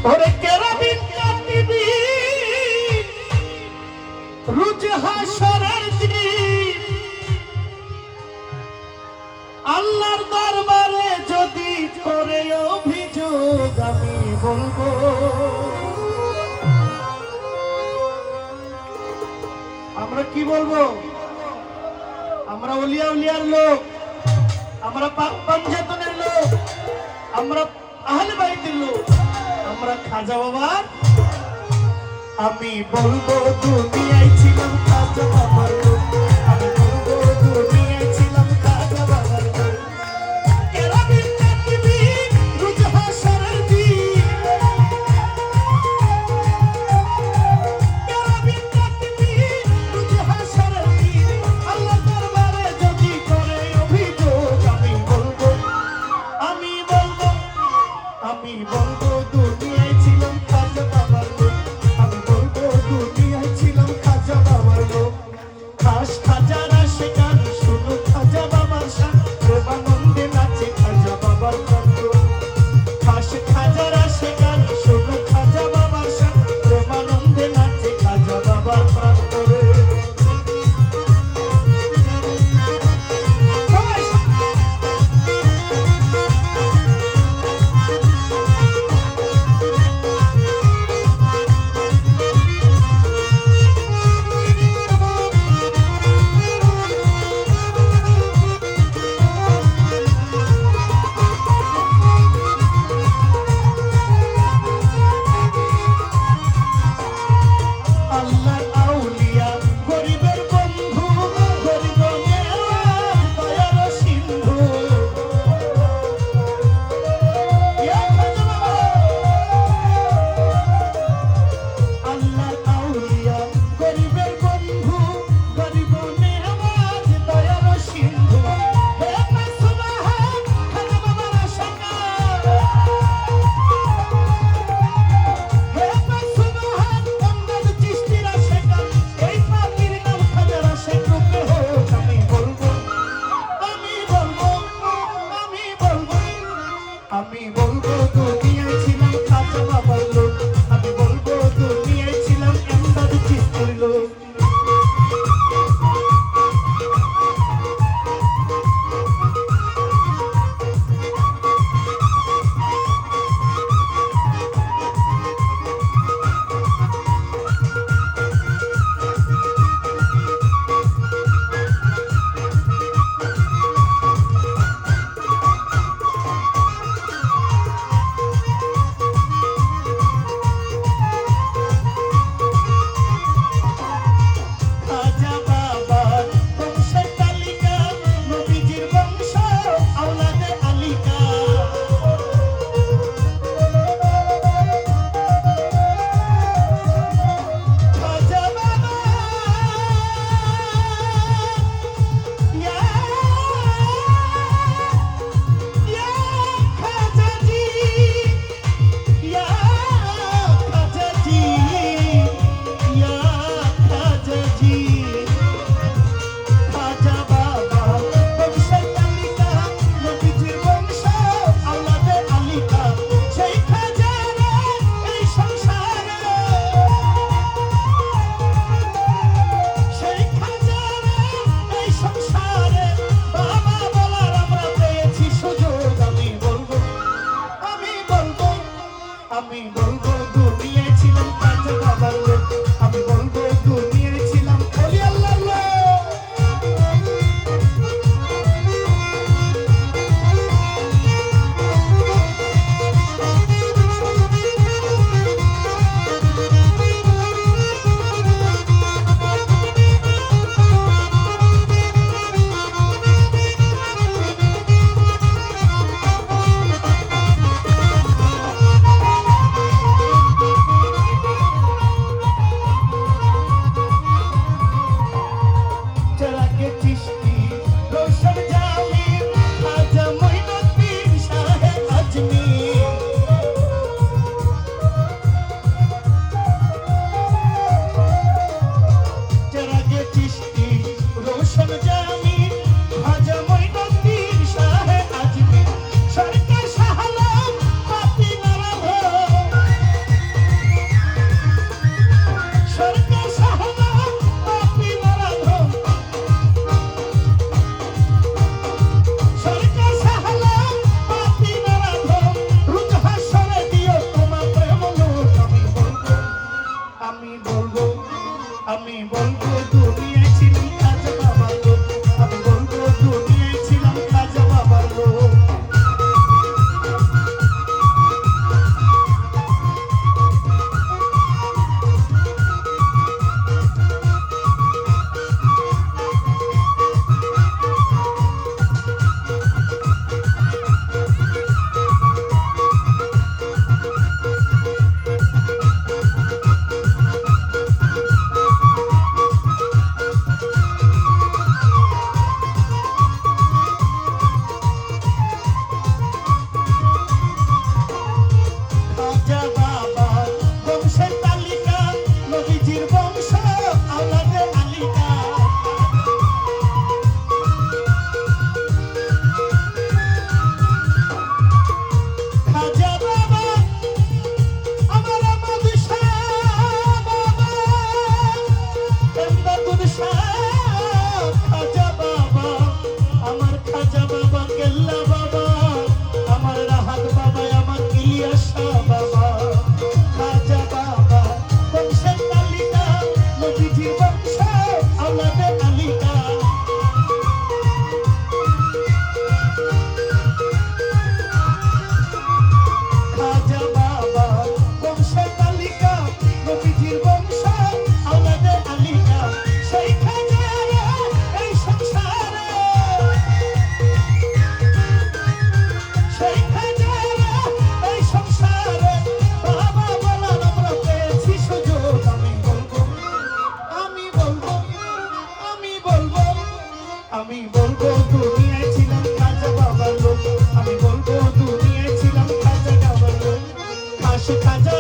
ওরে কেরাবিন কাতিবি রুজ হাসরের দিন আল্লাহর দরবারে যদি করে অভিযোগ আমি বলবো আমরা কি বলবো আমরা ওলিয়া উলিয়ার লোক আমরা পাক পাঞ্জাতনের লোক আমরা আহলে বাইতের লোক আমরা খাজা বাবার আমি বলবো দুনিয়ায় ছিলাম খাজা বাবার লোক আমি বলবো দুনিয়ায় ছিলাম খাজা বাবার লোক কেরাবিন কাতিবি রুজ হাসরের দিন কেরাবিন কাতিবি রুজ হাসরের দিন আল্লাহর দরবারে যদি করে অভিযোগ আমি বলবো দুনিয়ায় ছিলাম খাজা বাবার লোক আমি বলবো দুনিয়ায় ছিলাম খাজা বাবার লোক খাস খাজারা সে গান শুনো খাজা বাবার শান প্রেমানন্দে নাচে খাজা বাবার ভক্ত খাস খাজারা সে গান শুনো খাজা বাবার শান প্রেমানন্দে নাচে খাজা বাবার ভক্ত আমি বলবো দুনিয়ায় ছিলাম খাজা বাবার লোক আমি বলবো দুনিয়ায় ছিলাম এমদাদ চিশতির লোক আসে খাজা